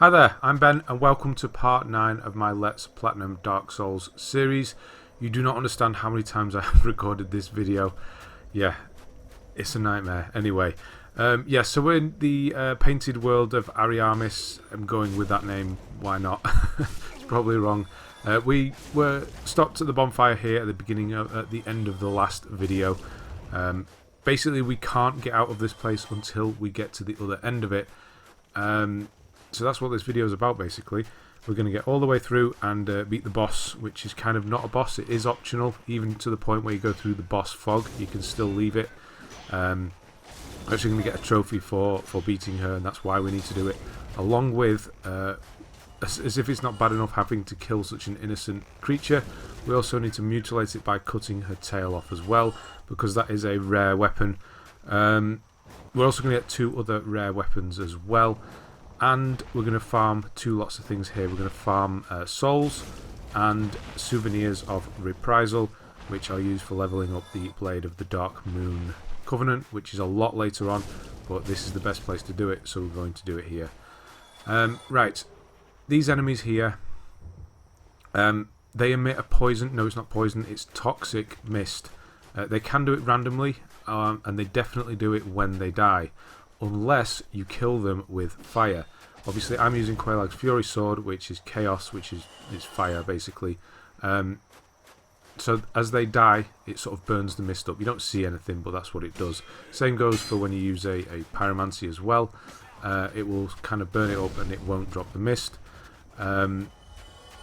Hi there, I'm Ben and welcome to part 9 of my Let's Platinum Dark Souls series. You do not understand how many times I have recorded this video. Yeah, it's a nightmare. Anyway, so we're in the painted world of Ariamis. I'm going with that name, why not? It's probably wrong. We were stopped at the bonfire here at the beginning of, at the end of the last video. Basically we can't get out of this place until we get to the other end of it. So that's what this video is about basically. We're going to get all the way through and beat the boss, which is kind of not a boss, it is optional, even to the point where you go through the boss fog, you can still leave it. We're actually going to get a trophy for beating her, and that's why we need to do it. Along with, as if it's not bad enough having to kill such an innocent creature, we also need to mutilate it by cutting her tail off as well, because that is a rare weapon. We're also going to get 2 other rare weapons as well. And we're going to farm 2 lots of things here. We're going to farm souls and souvenirs of reprisal, which I'll use for leveling up the Blade of the Dark Moon Covenant, which is a lot later on, but this is the best place to do it, so we're going to do it here. Right, these enemies here, they emit a poison. No, it's not poison, it's toxic mist. They can do it randomly, and they definitely do it when they die, unless you kill them with fire. Obviously I'm using Quailag's Fury Sword, which is chaos, which is fire basically. So as they die, it sort of burns the mist up. You don't see anything, but that's what it does. Same goes for when you use a Pyromancy as well. It will kind of burn it up and it won't drop the mist.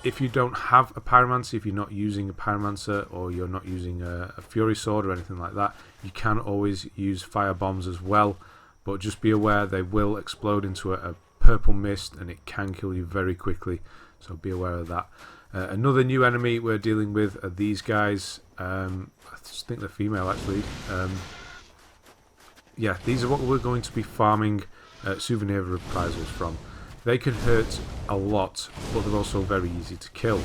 If you don't have a Pyromancy, if you're not using a Pyromancer or you're not using a Fury Sword or anything like that, you can always use fire bombs as well. But just be aware they will explode into a purple mist and it can kill you very quickly. So be aware of that. Another new enemy we're dealing with are these guys. I think they're female actually. Yeah, these are what we're going to be farming souvenir reprisals from. They can hurt a lot, but they're also very easy to kill.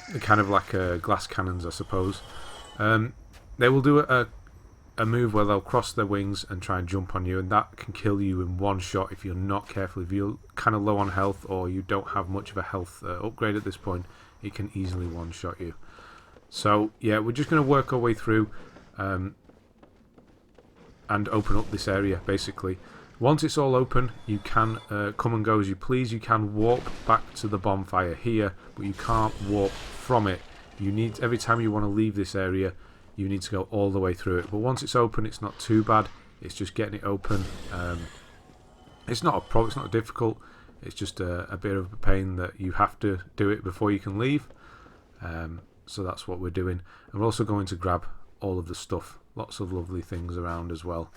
They're kind of like glass cannons, I suppose. They will do a move where they'll cross their wings and try and jump on you, and that can kill you in one shot if you're not careful. If you're kind of low on health or you don't have much of a health upgrade at this point, it can easily one-shot you. So yeah, we're just going to work our way through and open up this area basically. Once it's all open, you can come and go as you please. You can warp back to the bonfire here, but you can't warp from it. You need, every time you want to leave this area, you need to go all the way through it. But once it's open, it's not too bad. It's just getting it open. It's not a problem. It's not difficult. It's just a bit of a pain that you have to do it before you can leave. So that's what we're doing. And we're also going to grab all of the stuff. Lots of lovely things around as well.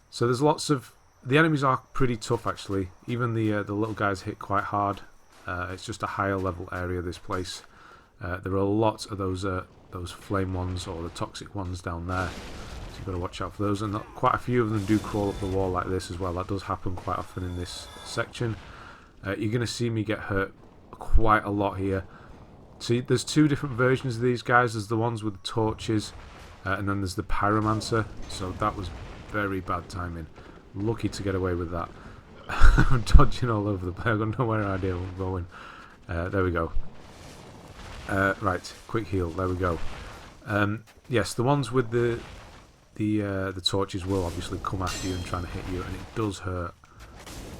So there's lots of... The enemies are pretty tough actually. Even the little guys hit quite hard. It's just a higher level area, this place. There are lots of those flame ones or the toxic ones down there, so you've got to watch out for those, and quite a few of them do crawl up the wall like this as well. That does happen quite often in this section. You're going to see me get hurt quite a lot here. See, there's 2 different versions of these guys. There's the ones with the torches, and then there's the Pyromancer, so that was very bad timing. Lucky to get away with that. I'm dodging all over the place. I've got no idea where I'm going. There we go. Right, quick heal. There we go. Yes, the ones with the torches will obviously come after you and try to hit you, and it does hurt.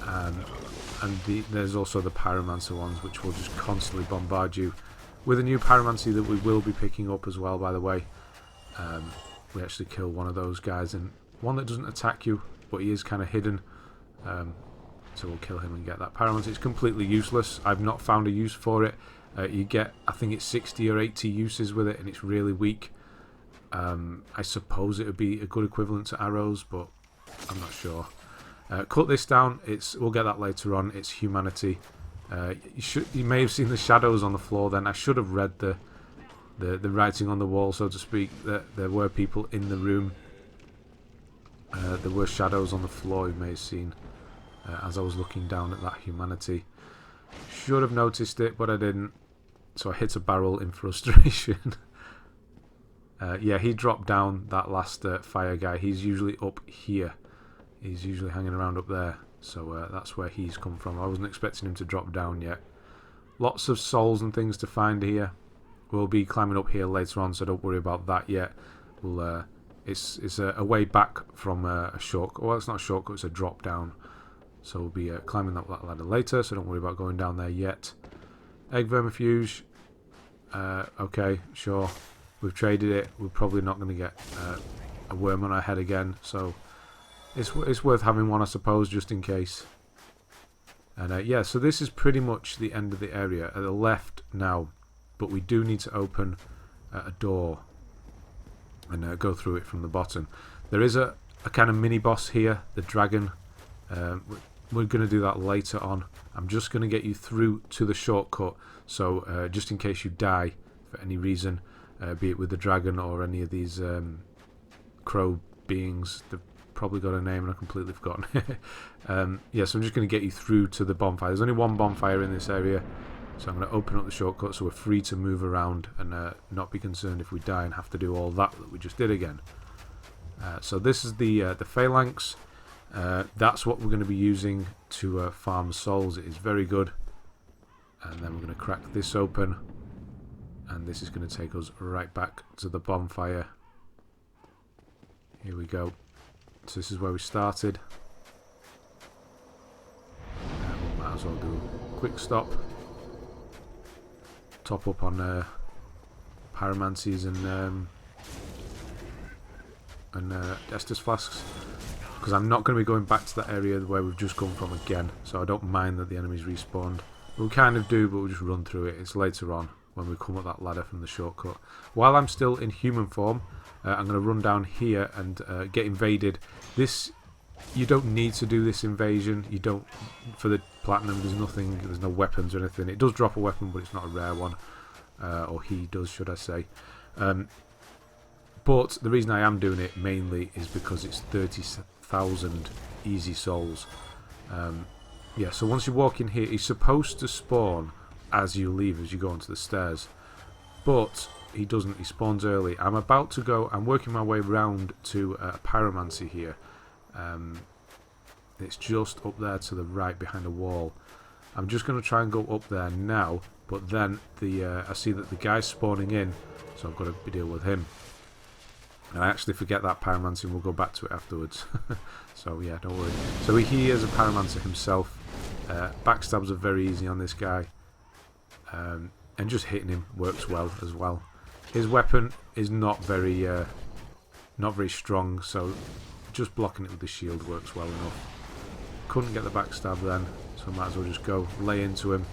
And there's also the Pyromancer ones, which will just constantly bombard you. With a new Pyromancy that we will be picking up as well, by the way. We actually kill one of those guys, and one that doesn't attack you, but he is kind of hidden. So we'll kill him and get that Pyromancy. It's completely useless. I've not found a use for it. You get, I think it's 60 or 80 uses with it, and it's really weak. I suppose it would be a good equivalent to arrows, but I'm not sure. Cut this down. We'll get that later on. It's Humanity. You may have seen the shadows on the floor then. I should have read the writing on the wall, so to speak, that there were people in the room. There were shadows on the floor you may have seen as I was looking down at that Humanity. Should have noticed it, but I didn't. So I hit a barrel in frustration. Yeah, he dropped down, that last fire guy. He's usually up here. He's usually hanging around up there. So that's where he's come from. I wasn't expecting him to drop down yet. Lots of souls and things to find here. We'll be climbing up here later on, so don't worry about that yet. It's a way back from a shortcut. Well, it's not a shortcut, it's a drop down. So we'll be climbing that ladder later, so don't worry about going down there yet. Egg Vermifuge. Okay, sure. We've traded it. We're probably not going to get a worm on our head again, so it's worth having one, I suppose, just in case. And yeah, so this is pretty much the end of the area. At the left now, but we do need to open a door and go through it from the bottom. There is a kind of mini boss here, the dragon. We're going to do that later on. I'm just going to get you through to the shortcut, so just in case you die for any reason, be it with the dragon or any of these crow beings. They've probably got a name and I've completely forgotten. Yeah, so I'm just going to get you through to the bonfire. There's only one bonfire in this area, so I'm going to open up the shortcut so we're free to move around and not be concerned if we die and have to do all that we just did again. So this is the phalanx. That's what we're going to be using to farm souls. It is very good. And then we're going to crack this open, and this is going to take us right back to the bonfire. Here we go. So this is where we started. We might as well do a quick stop. Top up on pyromancies and Estus flasks, because I'm not going to be going back to that area where we've just come from again, so I don't mind that the enemies respawned. We'll kind of do, but we'll just run through it. It's later on when we come up that ladder from the shortcut. While I'm still in human form, I'm going to run down here and get invaded. This, you don't need to do this invasion. You don't, for the platinum, there's no weapons or anything. It does drop a weapon, but it's not a rare one. Or he does, should I say. But the reason I am doing it mainly is because it's 30,000 easy souls. Yeah, so once you walk in here, he's supposed to spawn as you leave, as you go onto the stairs. But he doesn't, he spawns early. I'm about to go, I'm working my way round to Pyromancy here. It's just up there to the right behind a wall. I'm just going to try and go up there now, but then I see that the guy's spawning in, so I've got to deal with him. And I actually forget that Pyromancy, and we'll go back to it afterwards. So yeah, don't worry. So he is a Pyromancer himself. Backstabs are very easy on this guy. And just hitting him works well as well. His weapon is not very strong, so just blocking it with the shield works well enough. Couldn't get the backstab then, so I might as well just go lay into him.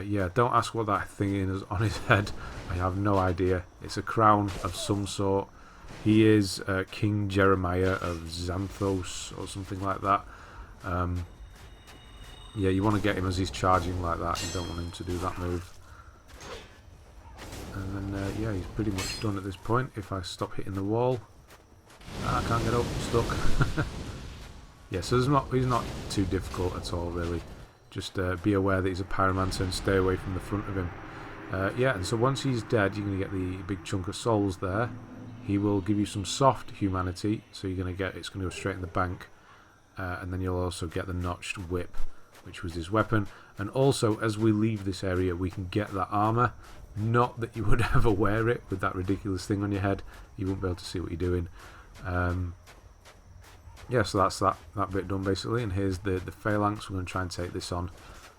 Yeah, don't ask what that thing is on his head. I have no idea. It's a crown of some sort. He is King Jeremiah of Xanthous or something like that. Yeah, you want to get him as he's charging like that. You don't want him to do that move. And then, yeah, he's pretty much done at this point. If I stop hitting the wall. I can't get up, I'm stuck. Yeah, so he's not too difficult at all, really. Just be aware that he's a pyromancer and stay away from the front of him. Yeah, and so once he's dead, you're going to get the big chunk of souls there. He will give you some soft humanity, so you're going to get, it's going to go straight in the bank. And then you'll also get the notched whip, which was his weapon. And also, as we leave this area, we can get that armour. Not that you would ever wear it with that ridiculous thing on your head. You won't be able to see what you're doing. Yeah, so that's that bit done basically. And here's the phalanx. We're going to try and take this on.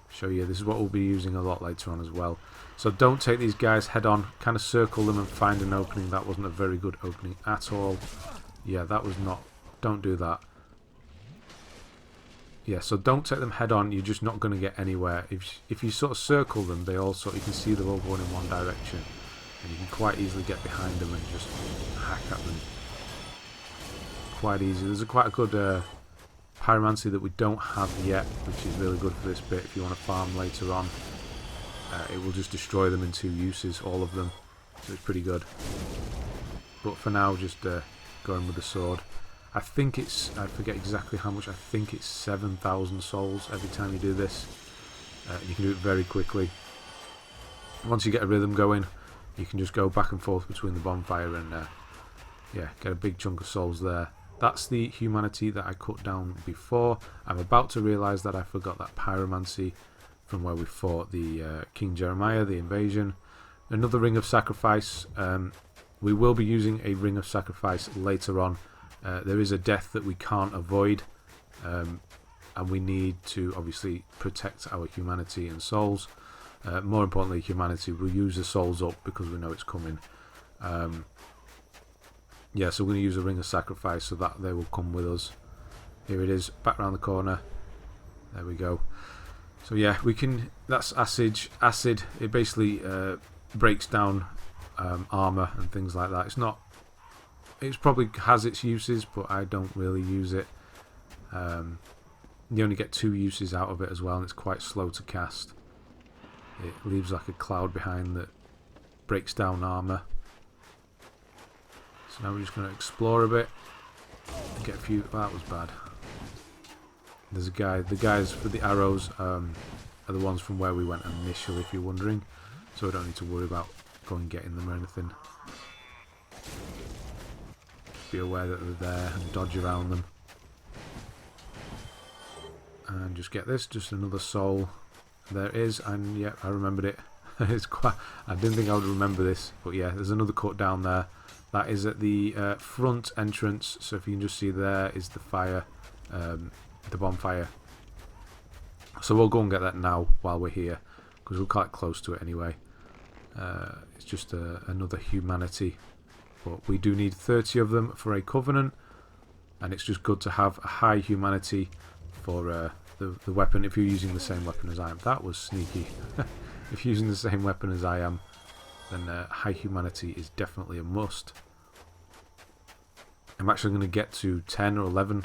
Show you. This is what we'll be using a lot later on as well. So don't take these guys head on. Kind of circle them and find an opening. That wasn't a very good opening at all. Yeah, that was not. Don't do that. Yeah, so don't take them head on. You're just not going to get anywhere. If you sort of circle them, they all sort. You can see they're all going in one direction, and you can quite easily get behind them and just hack at them. Quite easy. There's quite a good pyromancy that we don't have yet, which is really good for this bit. If you want to farm later on, it will just destroy them in 2 uses, all of them. So it's pretty good. But for now, just going with the sword. I think it's, I forget exactly how much, I think it's 7,000 souls every time you do this. You can do it very quickly. Once you get a rhythm going, you can just go back and forth between the bonfire and yeah, get a big chunk of souls there. That's the humanity that I cut down before. I'm about to realise that I forgot that pyromancy from where we fought the King Jeremiah, the invasion. Another ring of sacrifice. We will be using a ring of sacrifice later on. There is a death that we can't avoid, and we need to obviously protect our humanity and souls. More importantly, humanity. We'll use the souls up because we know it's coming. Yeah, so we're going to use a ring of sacrifice so that they will come with us. Here it is, back around the corner. There we go. So yeah, we can. That's acid. Acid. It basically breaks down armor and things like that. It's not. It probably has its uses, but I don't really use it. You only get 2 uses out of it as well, and it's quite slow to cast. It leaves like a cloud behind that breaks down armor. So now we're just going to explore a bit and get a few. Oh, that was bad. There's a guy. The guys for the arrows are the ones from where we went initially, if you're wondering. So we don't need to worry about going and getting them or anything. Just be aware that they're there and dodge around them. And just get this, just another soul. There it is, and yeah, I remembered it. It's quite. I didn't think I would remember this, but yeah, there's another cut down there. That is at the front entrance. So if you can just see, there is the fire, the bonfire. So we'll go and get that now while we're here, because we're quite close to it anyway. It's just another humanity, but we do need 30 of them for a covenant, and it's just good to have a high humanity for the weapon. If you're using the same weapon as I am, that was sneaky. If you're using the same weapon as I am, then high humanity is definitely a must. I'm actually going to get to 10 or 11,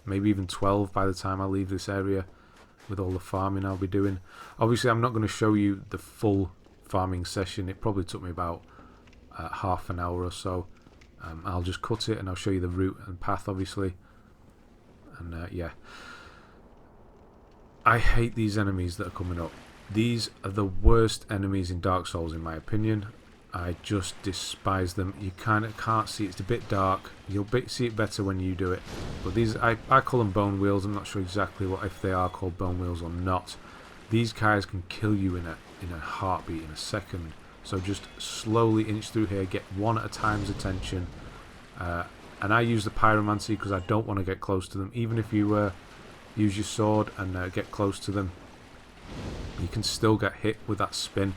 maybe even 12 by the time I leave this area with all the farming I'll be doing. Obviously, I'm not going to show you the full farming session. It probably took me about half an hour or so. I'll just cut it and I'll show you the route and path, obviously. And yeah. I hate these enemies that are coming up. These are the worst enemies in Dark Souls, in my opinion. I just despise them. You kind of can't see it. It's a bit dark. You'll see it better when you do it. But these, I call them bone wheels. I'm not sure exactly if they are called bone wheels or not. These guys can kill you in a heartbeat, in a second. So just slowly inch through here. Get one at a time's attention. And I use the pyromancy because I don't want to get close to them. Even if you use your sword and get close to them, you can still get hit with that spin.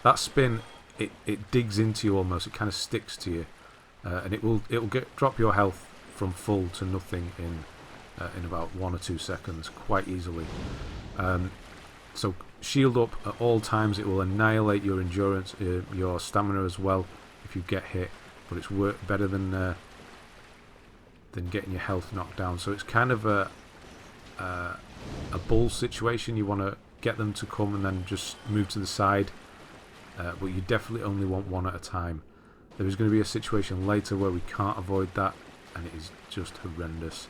That spin, it digs into you almost. It kind of sticks to you, and it'll drop your health from full to nothing in about 1 or 2 seconds, quite easily. So shield up at all times. It will annihilate your endurance, your stamina as well if you get hit. But it's better than getting your health knocked down. So it's kind of a bull situation. You want to get them to come and then just move to the side, but you definitely only want one at a time. There is going to be a situation later where we can't avoid that, and it is just horrendous.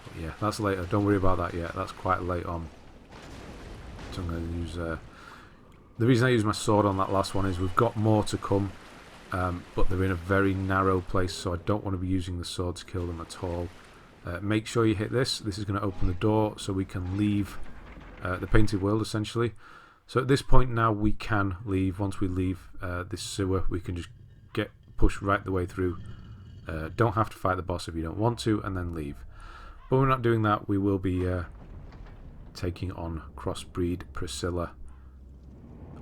But yeah, that's later. Don't worry about that yet. That's quite late on. So I'm going to use the reason I use my sword on that last one is we've got more to come, but they're in a very narrow place, so I don't want to be using the sword to kill them at all. Make sure you hit this. This is going to open the door so we can leave the painted world, essentially. So at this point now we can leave. Once we leave this sewer, we can just push right the way through. Don't have to fight the boss if you don't want to, and then leave. But we're not doing that. We will be taking on Crossbreed Priscilla.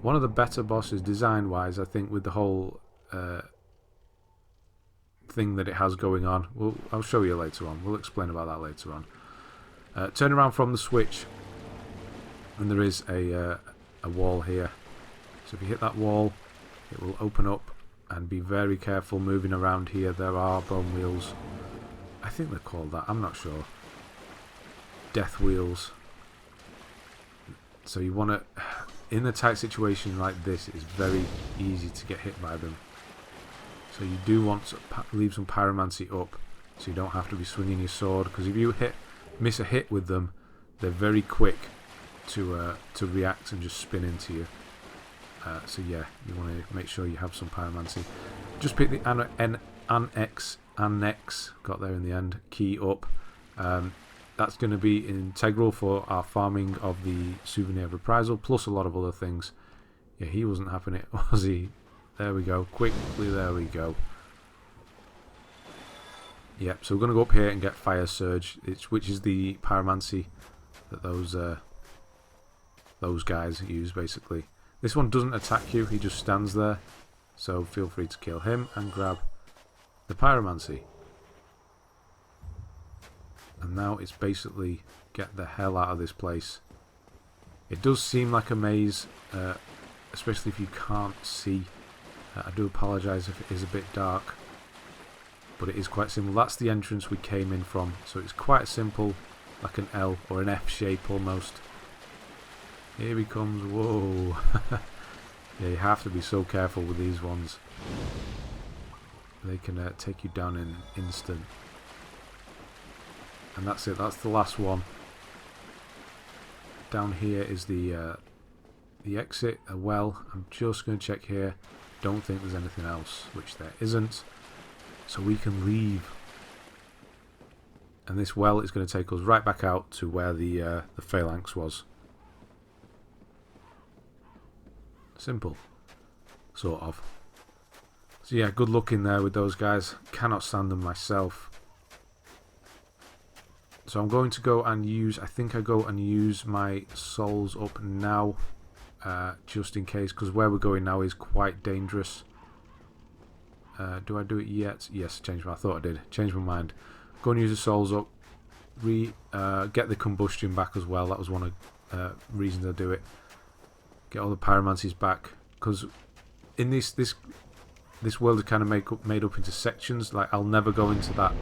One of the better bosses design-wise, I think, with the whole thing that it has going on. I'll show you later on. We'll explain about that later on. Turn around from the switch, and there is a wall here. So if you hit that wall, it will open up, and be very careful moving around here. There are bone wheels. I think they're called that. I'm not sure. Death wheels. So you want to, in a tight situation like this, it's very easy to get hit by them. So you do want to leave some pyromancy up, so you don't have to be swinging your sword. Because if you miss a hit with them, they're very quick to react and just spin into you. So yeah, you want to make sure you have some pyromancy. Just pick the Annex Annex, got there in the end, Key up. That's going to be integral for our farming of the Souvenir of Reprisal, plus a lot of other things. Yeah, he wasn't having it, was he? There we go, quickly, there we go. Yep, so we're going to go up here and get Fire Surge, which is the Pyromancy that those guys use, basically. This one doesn't attack you, he just stands there. So feel free to kill him and grab the Pyromancy. And now it's basically get the hell out of this place. It does seem like a maze, especially if you can't see. I do apologise if it is a bit dark, but it is quite simple. That's the entrance we came in from, so it's quite simple, like an L or an F shape almost. Here he comes, whoa. Yeah, you have to be so careful with these ones. They can take you down in an instant. And that's it, that's the last one. Down here is the exit, a well. I'm just going to check here. Don't think there's anything else, which there isn't. So we can leave. And this well is going to take us right back out to where the phalanx was. Simple. Sort of. So yeah, good luck in there with those guys. Cannot stand them myself. So I'm going to go and use, I think I go and use my souls up now. Just in case, because where we're going now is quite dangerous. Do I do it yet? Yes, I thought I did. Changed my mind. Go and use the souls up. Get the combustion back as well. That was one of the reasons I do it. Get all the pyromancies back, because in this world is kind of made up into sections. Like, I'll never go into that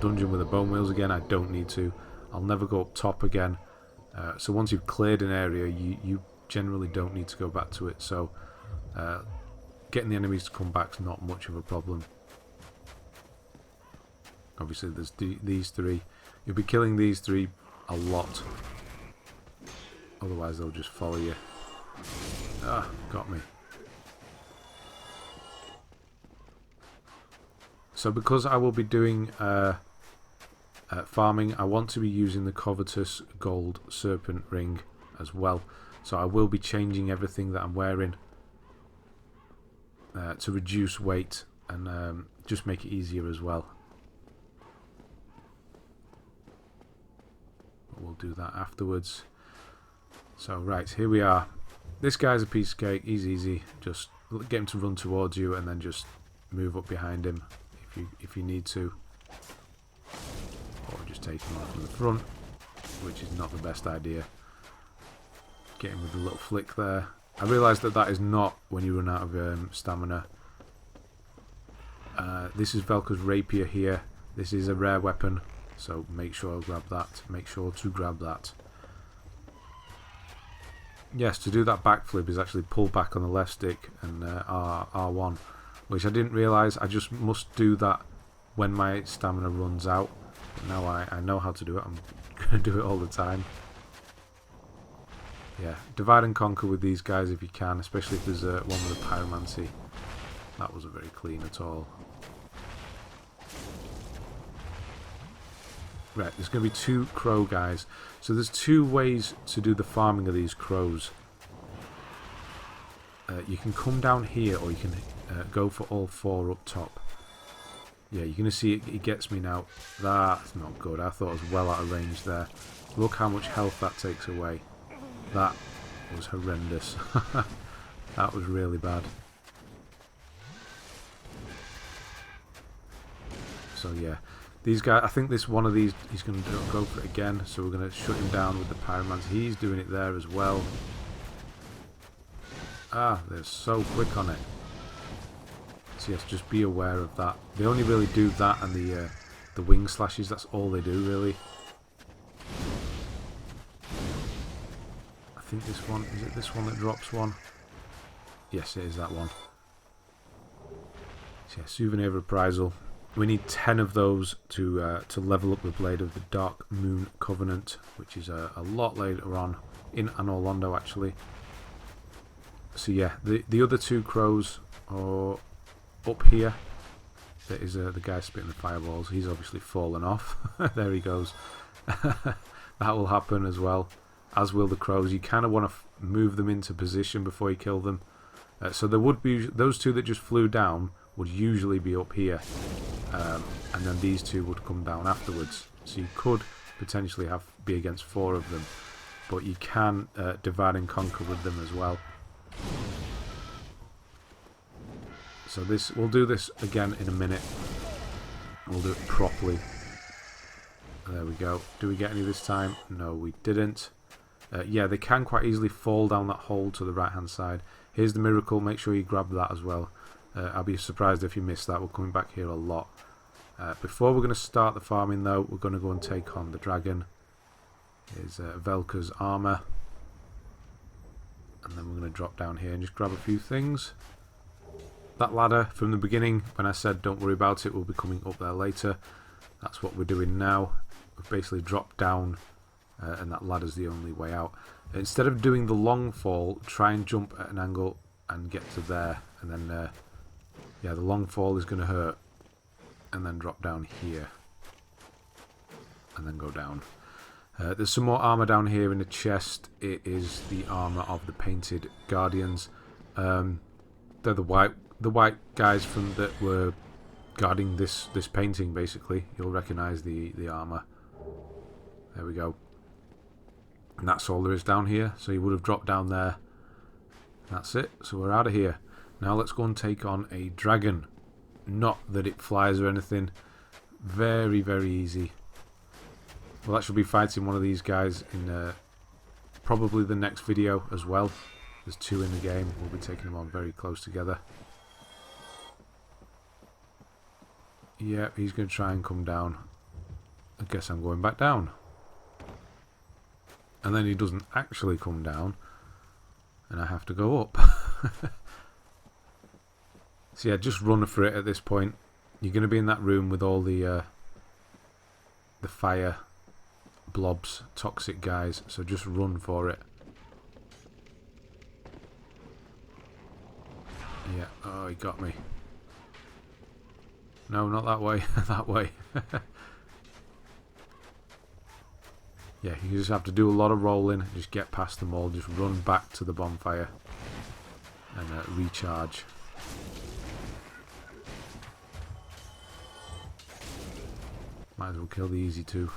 dungeon with the bone wheels again. I don't need to. I'll never go up top again. So once you've cleared an area, you generally don't need to go back to it. So getting the enemies to come back is not much of a problem. Obviously there's these three. You'll be killing these three a lot, otherwise they'll just follow you. Ah, got me. So because I will be doing farming, I want to be using the Covetous Gold Serpent Ring as well. So I will be changing everything that I'm wearing to reduce weight and just make it easier as well. But we'll do that afterwards. So right, here we are. This guy's a piece of cake. He's easy. Just get him to run towards you and then just move up behind him if you need to. Or just take him on from the front, which is not the best idea. Get him with a little flick there. I realise that is not when you run out of stamina. This is Velka's Rapier here. This is a rare weapon, so make sure to grab that. Yes, to do that backflip is actually pull back on the left stick and R1, which I didn't realise. I just must do that when my stamina runs out. But now I know how to do it. I'm going to do it all the time. Yeah, divide and conquer with these guys if you can, especially if there's one with a pyromancy. That wasn't very clean at all. Right, there's going to be 2 crow guys. So there's 2 ways to do the farming of these crows. You can come down here, or you can go for all 4 up top. Yeah, you're going to see it gets me now. That's not good. I thought I was well out of range there. Look how much health that takes away. That was horrendous. That was really bad. So yeah, these guys, I think this one of these, he's going to go for it again. So we're going to shut him down with the pyromancy. He's doing it there as well. Ah, they're so quick on it. So yes, just be aware of that. They only really do that and the wing slashes. That's all they do really. I think this one, is it this one that drops one? Yes, it is that one. So yeah, Souvenir of Reprisal. We need 10 of those to level up the Blade of the Dark Moon Covenant, which is a lot later on in Anor Londo actually. So yeah, the other 2 crows are up here. There is the guy spitting the fireballs. He's obviously fallen off. There he goes. That will happen as well, as will the crows. You kind of want to move them into position before you kill them. So there would be those two that just flew down would usually be up here, and then these two would come down afterwards. So you could potentially be against 4 of them, but you can divide and conquer with them as well. So we'll do this again in a minute. We'll do it properly. There we go. Do we get any this time? No, we didn't. Yeah, they can quite easily fall down that hole to the right hand side. Here's the miracle. Make sure you grab that as well. I'll be surprised if you miss that. We're coming back here a lot. Before we're going to start the farming though, we're going to go and take on the dragon. Here's Velka's armour. And then we're going to drop down here and just grab a few things. That ladder from the beginning, when I said don't worry about it, we'll be coming up there later. That's what we're doing now. We've basically dropped down and that ladder's the only way out. Instead of doing the long fall, try and jump at an angle and get to there. And then, yeah, the long fall is going to hurt. And then drop down here. And then go down. There's some more armour down here in the chest. It is the armour of the painted guardians. They're the white guys from that were guarding this painting. Basically, you'll recognise the armour. There we go. And that's all there is down here. So you would have dropped down there. That's it. So we're out of here. Now let's go and take on a dragon. Not that it flies or anything. Very, very easy. We'll actually be fighting one of these guys in probably the next video as well. There's 2 in the game. We'll be taking them on very close together. Yeah, he's going to try and come down. I guess I'm going back down. And then he doesn't actually come down. And I have to go up. So yeah, just run for it at this point. You're going to be in that room with all the fire blobs, toxic guys. So just run for it. Yeah, oh, he got me. No, not that way. That way. Yeah, you just have to do a lot of rolling. Just get past them all. Just run back to the bonfire. And recharge. Might as well kill the easy 2.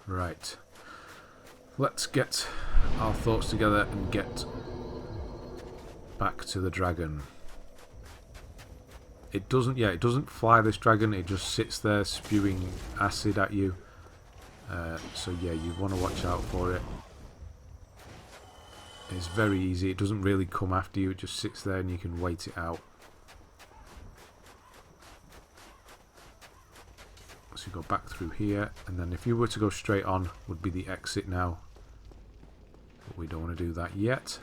Right. Let's get our thoughts together and get back to the dragon. It doesn't fly, this dragon. It just sits there spewing acid at you. So yeah, you want to watch out for it. It's very easy. It doesn't really come after you. It just sits there and you can wait it out. So you go back through here, and then if you were to go straight on, would be the exit now. But we don't want to do that yet.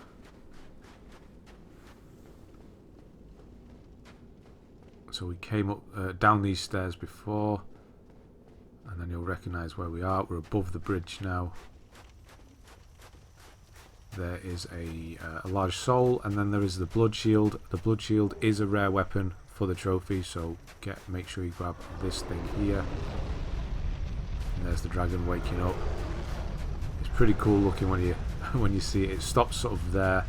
So we came up down these stairs before, and then you'll recognise where we are. We're above the bridge now. There is a large soul, and then there is the blood shield. The blood shield is a rare weapon for the trophy, so make sure you grab this thing here. And there's the dragon waking up. It's pretty cool looking when you when you see it. It stops sort of there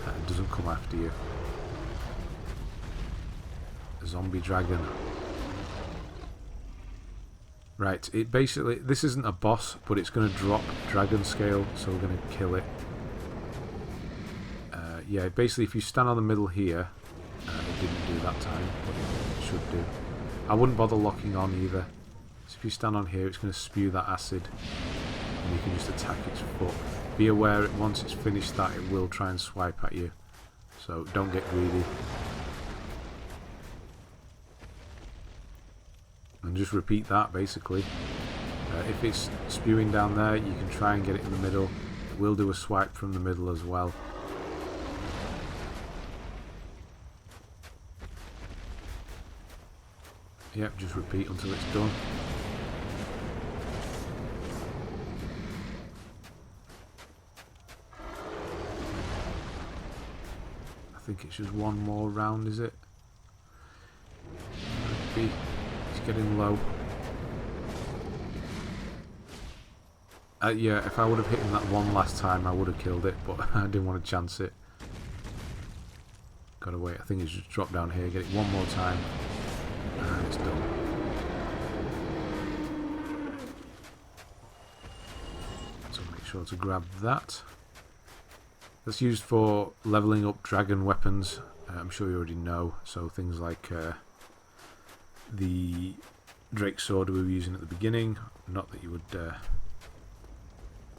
and it doesn't come after you. A zombie dragon. Right, it basically, this isn't a boss, but it's going to drop dragon scale, so we're going to kill it. Yeah, basically if you stand on the middle here, it didn't do that time, but it should do. I wouldn't bother locking on either. So if you stand on here, it's going to spew that acid, and you can just attack its foot. Be aware, once it's finished that, it will try and swipe at you, so don't get greedy. And just repeat that, basically. If it's spewing down there, you can try and get it in the middle. It will do a swipe from the middle as well. Yep, just repeat until it's done. think it's just one more round, is it? Maybe. It's getting low. Yeah, if I would have hit him that one last time, I would have killed it, but I didn't want to chance it. Gotta wait. I think it's just dropped down here, get it one more time, and it's done. So make sure to grab that. That's used for leveling up dragon weapons. I'm sure you already know. So things like the Drake sword we were using at the beginning. Not that you would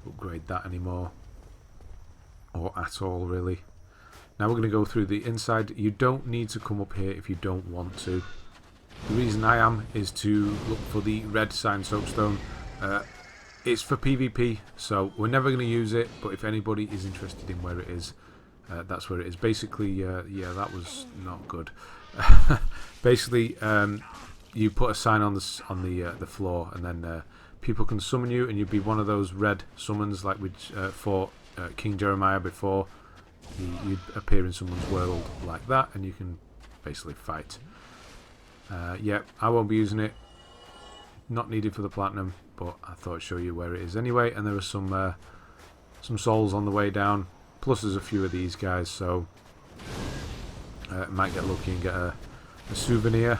upgrade that anymore, or at all really. Now we're going to go through the inside. You don't need to come up here if you don't want to. The reason I am is to look for the red Sign Soapstone. It's for PvP, so we're never going to use it, but if anybody is interested in where it is, that's where it is. Basically, yeah, that was not good. Basically, you put a sign on the floor, and then people can summon you, and you'd be one of those red summons like we fought King Jeremiah before. You'd appear in someone's world like that, and you can basically fight. Yeah, I won't be using it. Not needed for the platinum, but I thought I'd show you where it is anyway. And there are some souls on the way down. Plus, there's a few of these guys, so might get lucky and get a souvenir.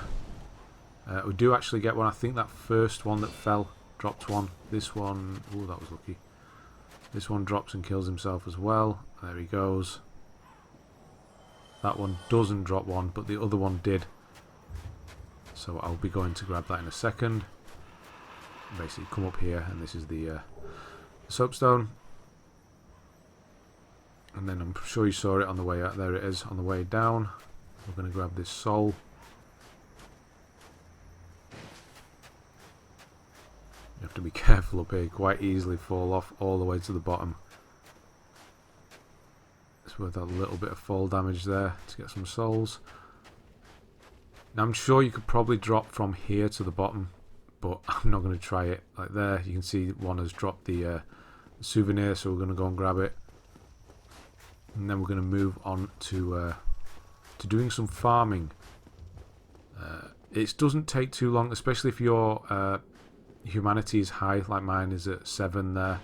We do actually get one. I think that first one that fell dropped one. This one, oh, that was lucky. This one drops and kills himself as well. There he goes. That one doesn't drop one, but the other one did. So I'll be going to grab that in a second. Basically come up here, and this is the soapstone. And then I'm sure you saw it on the way out. There it is on the way down. We're going to grab this soul. You have to be careful up here. Quite easily fall off all the way to the bottom. It's worth a little bit of fall damage there to get some souls. Now I'm sure you could probably drop from here to the bottom, but I'm not going to try it. Like there, you can see one has dropped the souvenir, so we're going to go and grab it. And then we're going to move on to doing some farming. It doesn't take too long, especially if your humanity is high, like mine is at 7 there.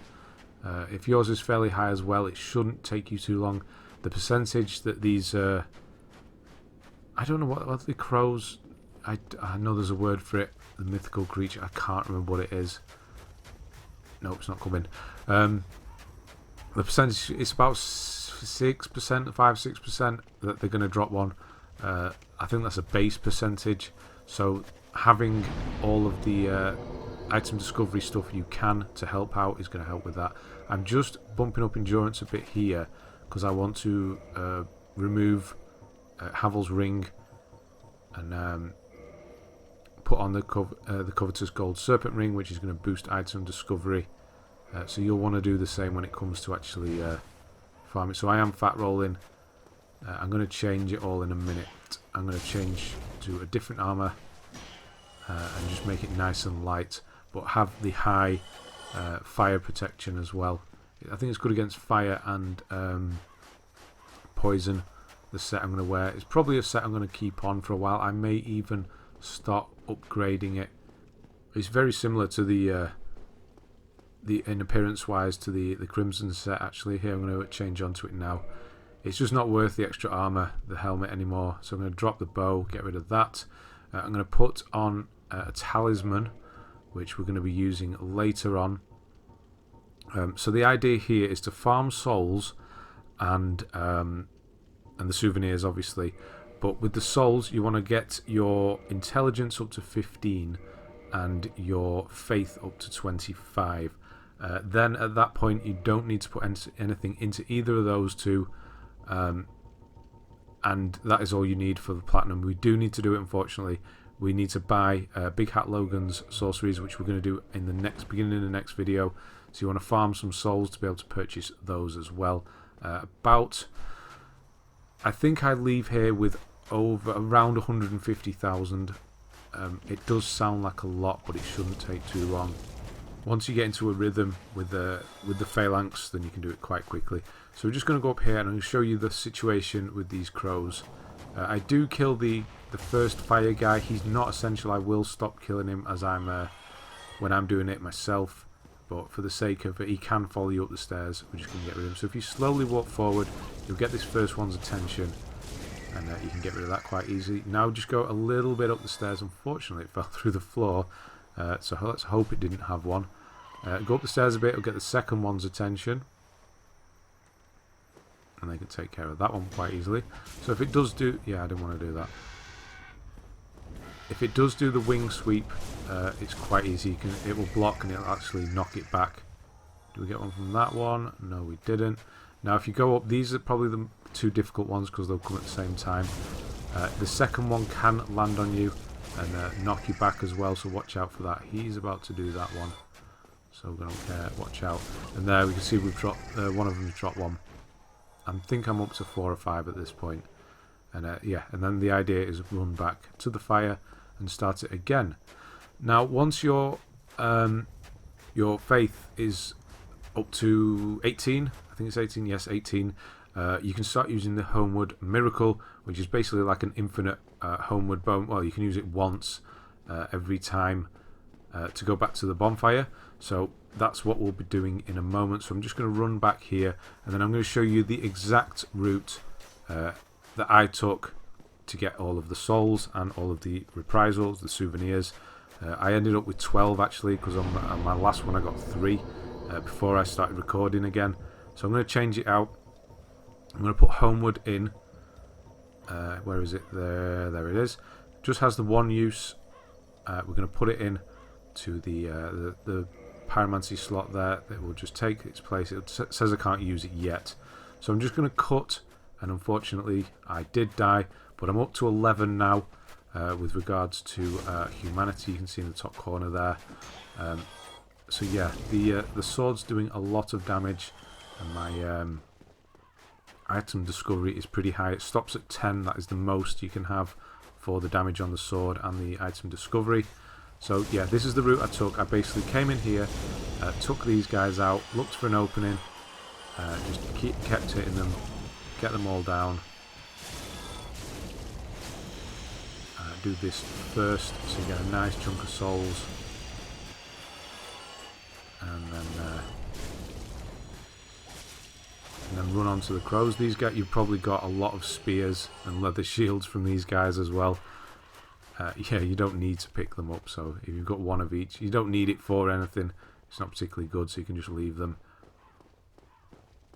If yours is fairly high as well, it shouldn't take you too long. The percentage that these... I don't know what the crows... I know there's a word for it. The mythical creature. I can't remember what it is. No, it's not coming. The percentage, it's about 6%, 5-6% that they're going to drop one. I think that's a base percentage. So having all of the item discovery stuff you can to help out is going to help with that. I'm just bumping up endurance a bit here because I want to remove Havel's ring and put on the covetous gold serpent ring, which is going to boost item discovery. So you'll want to do the same when it comes to actually farming. So I am fat rolling. I'm going to change it all in a minute. I'm going to change to a different armor and just make it nice and light, but have the high fire protection as well. I think it's good against fire and poison. The set I'm going to wear, it's probably a set I'm going to keep on for a while. I may even start upgrading it. It's very similar to the in appearance wise to the Crimson set actually. Here I'm going to change onto it now. It's just not worth the extra armor, the helmet anymore. So I'm going to drop the bow, get rid of that. I'm going to put on a talisman, which we're going to be using later on. So the idea here is to farm souls and the souvenirs, obviously. But with the souls, you want to get your intelligence up to 15 and your faith up to 25. Then at that point, you don't need to put anything into either of those two. And that is all you need for the platinum. We do need to do it, unfortunately. We need to buy Big Hat Logan's sorceries, which we're going to do in the beginning of the next video. So you want to farm some souls to be able to purchase those as well. I think I leave here with around 150,000. It does sound like a lot, but it shouldn't take too long. Once you get into a rhythm with the phalanx, then you can do it quite quickly. So we're just going to go up here and I'm going to show you the situation with these crows. I do kill the first fire guy. He's not essential. I will stop killing him as when I'm doing it myself. But for the sake of it, he can follow you up the stairs. We're just going to get rid of him. So if you slowly walk forward, you'll get this first one's attention. And you can get rid of that quite easily. Now just go a little bit up the stairs. Unfortunately, it fell through the floor. So let's hope it didn't have one. Go up the stairs a bit. It'll get the second one's attention. And they can take care of that one quite easily. So if it does do... Yeah, I didn't want to do that. If it does do the wing sweep, it's quite easy. It will block and it'll actually knock it back. Do we get one from that one? No, we didn't. Now if you go up, these are probably the two difficult ones because they'll come at the same time. The second one can land on you and knock you back as well, so watch out for that. He's about to do that one, so we don't care. Watch out. And there we can see we've dropped one of them's dropped one. I think I'm up to 4 or 5 at this point. And yeah, and then the idea is run back to the fire and start it again. Now once your faith is up to 18, I think it's 18, yes 18, you can start using the Homeward Miracle, which is basically like an infinite homeward bone. Well, you can use it once every time to go back to the bonfire. So that's what we'll be doing in a moment. So I'm just going to run back here and then I'm going to show you the exact route that I took to get all of the souls and all of the reprisals, the souvenirs. I ended up with 12 actually, because on my last one I got 3 before I started recording again. So I'm going to change it out. I'm going to put Homeward in. Where is it? There it is. Just has the one use. We're going to put it in to the Pyromancy slot there. It will just take its place. It says I can't use it yet. So I'm just going to cut, and unfortunately I did die, but I'm up to 11 now with regards to Humanity. You can see in the top corner there. So yeah, the sword's doing a lot of damage, and my item discovery is pretty high. It stops at 10. That is the most you can have for the damage on the sword and the item discovery. So yeah, this is the route I took. I basically came in here, took these guys out, looked for an opening, just kept hitting them, get them all down. Do this first so you get a nice chunk of souls, and then run onto the crows. These guys, you've probably got a lot of spears and leather shields from these guys as well. Yeah, you don't need to pick them up, so if you've got one of each, you don't need it for anything. It's not particularly good, so you can just leave them.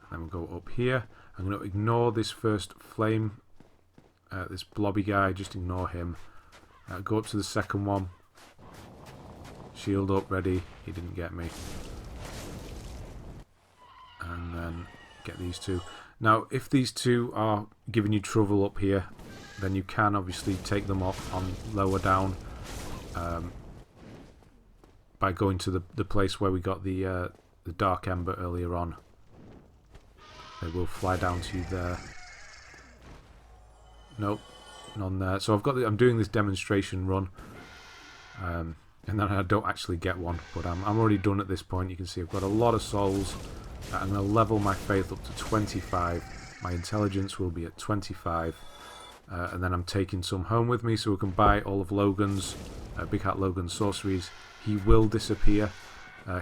And then we'll go up here. I'm going to ignore this first flame, this blobby guy, just ignore him. Go up to the second one. Shield up, ready. He didn't get me. And then get these two. Now, if these two are giving you trouble up here, then you can obviously take them off on lower down by going to the place where we got the Dark Ember earlier on. They will fly down to you there. Nope, none there. So I'm doing this demonstration run, and then I don't actually get one, but I'm already done at this point. You can see I've got a lot of souls. I'm going to level my faith up to 25. My intelligence will be at 25. And then I'm taking some home with me so we can buy all of Logan's, Big Hat Logan's sorceries. He will disappear.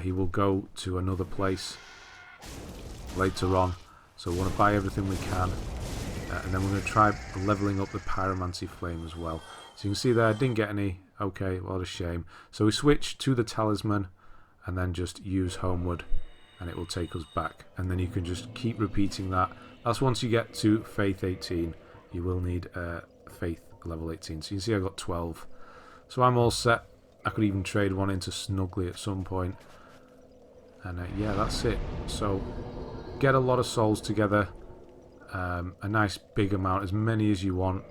He will go to another place later on. So we want to buy everything we can. And then we're going to try leveling up the Pyromancy flame as well. So you can see there, I didn't get any. Okay, what a shame. So we switch to the talisman and then just use Homeward, and it will take us back. And then you can just keep repeating that. That's once you get to Faith 18. You will need Faith level 18. So you can see I got 12. So I'm all set. I could even trade one into Snuggly at some point. And yeah, that's it. So get a lot of souls together. A nice big amount, as many as you want.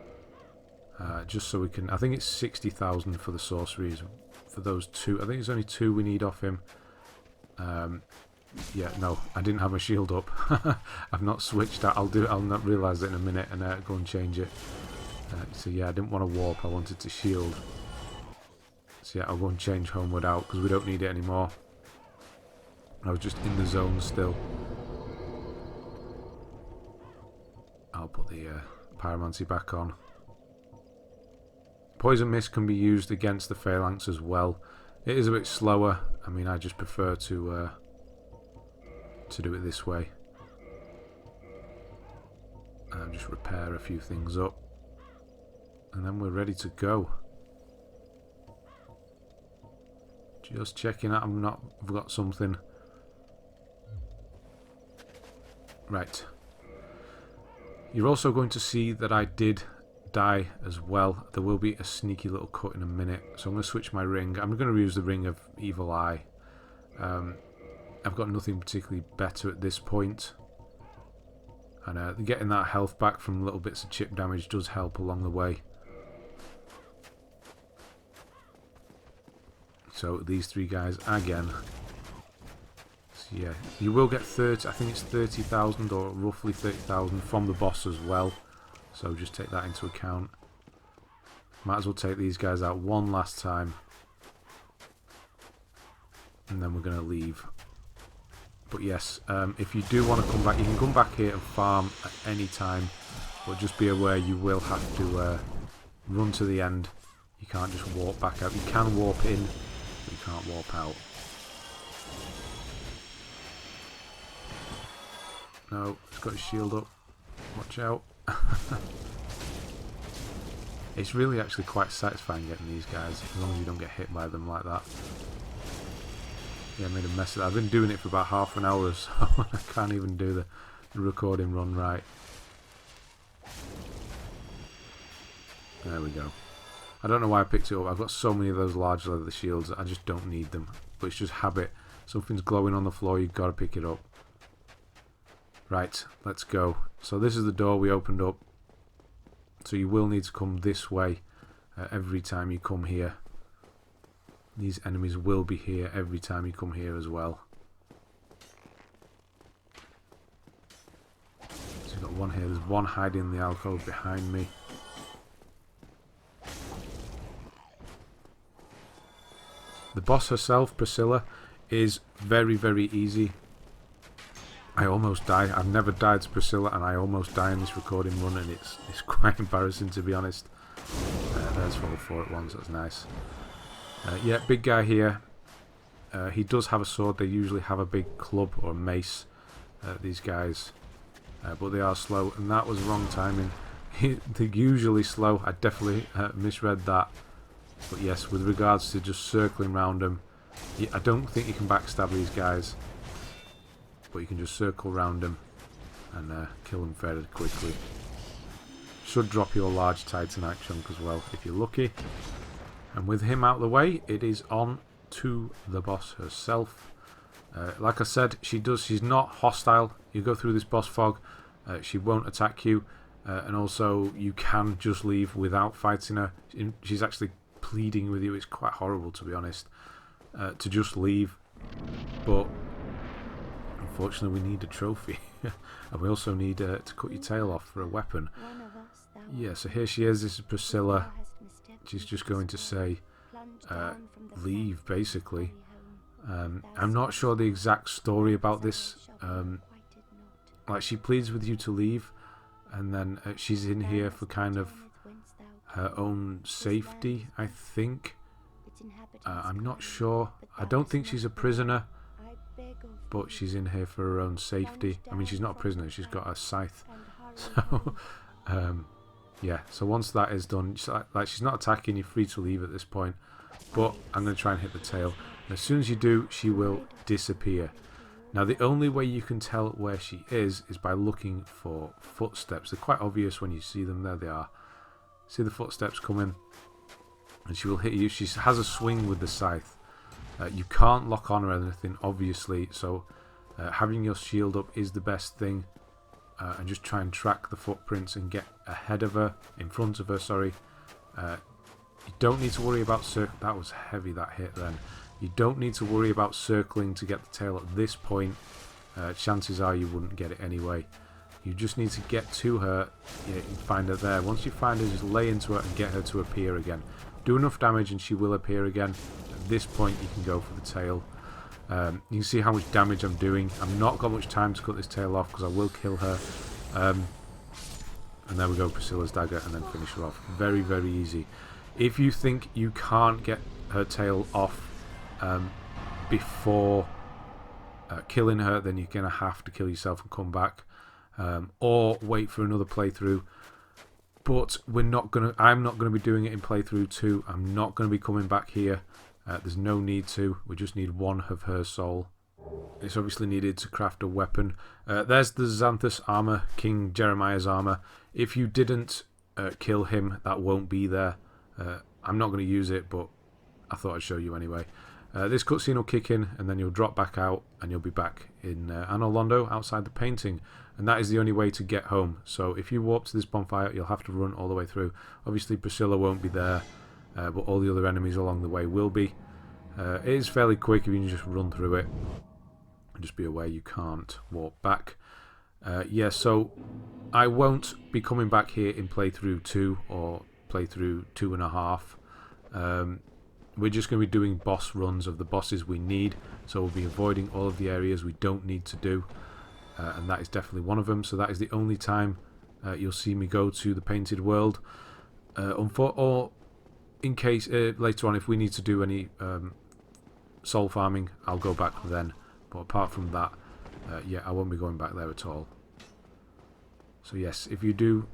Just so we can... I think it's 60,000 for the sorceries. For those 2. I think there's only 2 we need off him. Yeah, no, I didn't have my shield up. I've not switched that. I'll not realise that in a minute and go and change it. So yeah, I didn't want to warp. I wanted to shield. So yeah, I'll go and change Homeward out because we don't need it anymore. I was just in the zone still. I'll put the Pyromancy back on. Poison Mist can be used against the Phalanx as well. It is a bit slower. I mean, I just prefer to do it this way. And just repair a few things up. And then we're ready to go. Just checking out I've got something. Right. You're also going to see that I did die as well. There will be a sneaky little cut in a minute. So I'm going to switch my ring. I'm going to use the Ring of Evil Eye. I've got nothing particularly better at this point. And getting that health back from little bits of chip damage does help along the way. So these three guys again. So yeah, you will get 30, I think it's 30,000 or roughly 30,000 from the boss as well. So just take that into account. Might as well take these guys out one last time. And then we're going to leave. But yes, if you do want to come back, you can come back here and farm at any time. But just be aware you will have to run to the end. You can't just warp back out. You can warp in, but you can't warp out. No, he's got his shield up. Watch out. It's really actually quite satisfying getting these guys, as long as you don't get hit by them like that. Yeah, I made a mess of that. I've been doing it for about half an hour or so, and I can't even do the recording run right. There we go. I don't know why I picked it up. I've got so many of those large leather shields, I just don't need them. But it's just habit. Something's glowing on the floor, you've got to pick it up. Right, let's go. So this is the door we opened up. So you will need to come this way every time you come here. These enemies will be here every time you come here as well. So you've got one here. There's one hiding in the alcove behind me. The boss herself, Priscilla, is very, very easy. I almost die. I've never died to Priscilla, and I almost die in this recording run, and it's quite embarrassing, to be honest. There's all four at once. That's nice. Yeah, big guy here. He does have a sword. They usually have a big club or mace. These guys, but they are slow, and that was wrong timing. They're usually slow. I definitely misread that. But yes, with regards to just circling around them, I don't think you can backstab these guys. But you can just circle around them and kill them fairly quickly. Should drop you a large titanite chunk as well if you're lucky. And with him out of the way, it is on to the boss herself. Like I said, she's not hostile. You go through this boss fog, she won't attack you, and also you can just leave without fighting her. She's actually pleading with you. It's quite horrible, to be honest, to just leave. But unfortunately, we need a trophy. And we also need to cut your tail off for a weapon. Yeah, so here she is. This is Priscilla. She's just going to say, leave, basically. I'm not sure the exact story about this. Like, she pleads with you to leave, and then she's in here for kind of her own safety, I think. I'm not sure. I don't think she's a prisoner, but she's in here for her own safety. I mean, she's not a prisoner, she's got a scythe. So, yeah, so once that is done, like, she's not attacking, you're free to leave at this point. But I'm going to try and hit the tail. And as soon as you do, she will disappear. Now, the only way you can tell where she is by looking for footsteps. They're quite obvious when you see them. There they are. See the footsteps coming? And she will hit you. She has a swing with the scythe. You can't lock on or anything, obviously. So having your shield up is the best thing. And just try and track the footprints and get ahead of her, in front of her, sorry. You don't need to worry about that was heavy, that hit then. You don't need to worry about circling to get the tail at this point. Chances are you wouldn't get it anyway. You just need to get to her, and find her there. Once you find her, just lay into her and get her to appear again. Do enough damage and she will appear again. At this point you can go for the tail. You can see how much damage I'm doing. I've not got much time to cut this tail off because I will kill her. And there we go, Priscilla's dagger, and then finish her off. Very, very easy. If you think you can't get her tail off before killing her, then you're going to have to kill yourself and come back. Or wait for another playthrough. But I'm not going to be doing it in playthrough 2. I'm not going to be coming back here. There's no need to. We just need one of her soul. It's obviously needed to craft a weapon. There's the Xanthous armor, King Jeremiah's armor. If you didn't kill him, that won't be there. I'm not going to use it, but I thought I'd show you anyway. This cutscene will kick in, and then you'll drop back out, and you'll be back in Anor Londo outside the painting. And that is the only way to get home. So if you warp to this bonfire, you'll have to run all the way through. Obviously, Priscilla won't be there, but all the other enemies along the way will be. It is fairly quick if you can just run through it. And just be aware you can't warp back. Yeah, so I won't be coming back here in playthrough 2 or playthrough 2.5. We're just going to be doing boss runs of the bosses we need. So we'll be avoiding all of the areas we don't need to do. And that is definitely one of them. So that is the only time you'll see me go to the Painted World. Or in case later on, if we need to do any soul farming, I'll go back then. But apart from that, yeah, I won't be going back there at all. So yes, if you do,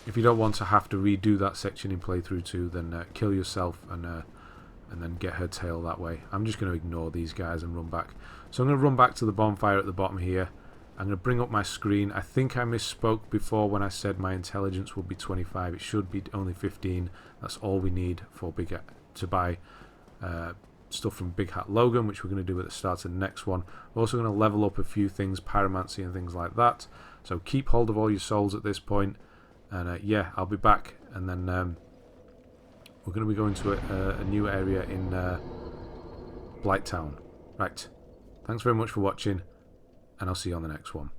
if you don't want to have to redo that section in playthrough 2, then kill yourself and then get her tail that way. I'm just going to ignore these guys and run back. So I'm going to run back to the bonfire at the bottom here. I'm going to bring up my screen. I think I misspoke before when I said my intelligence would be 25. It should be only 15. That's all we need for to buy stuff from Big Hat Logan, which we're going to do at the start of the next one. We're also going to level up a few things, pyromancy and things like that. So keep hold of all your souls at this point. And yeah, I'll be back. And then we're going to be going to a new area in Blighttown. Right. Thanks very much for watching, and I'll see you on the next one.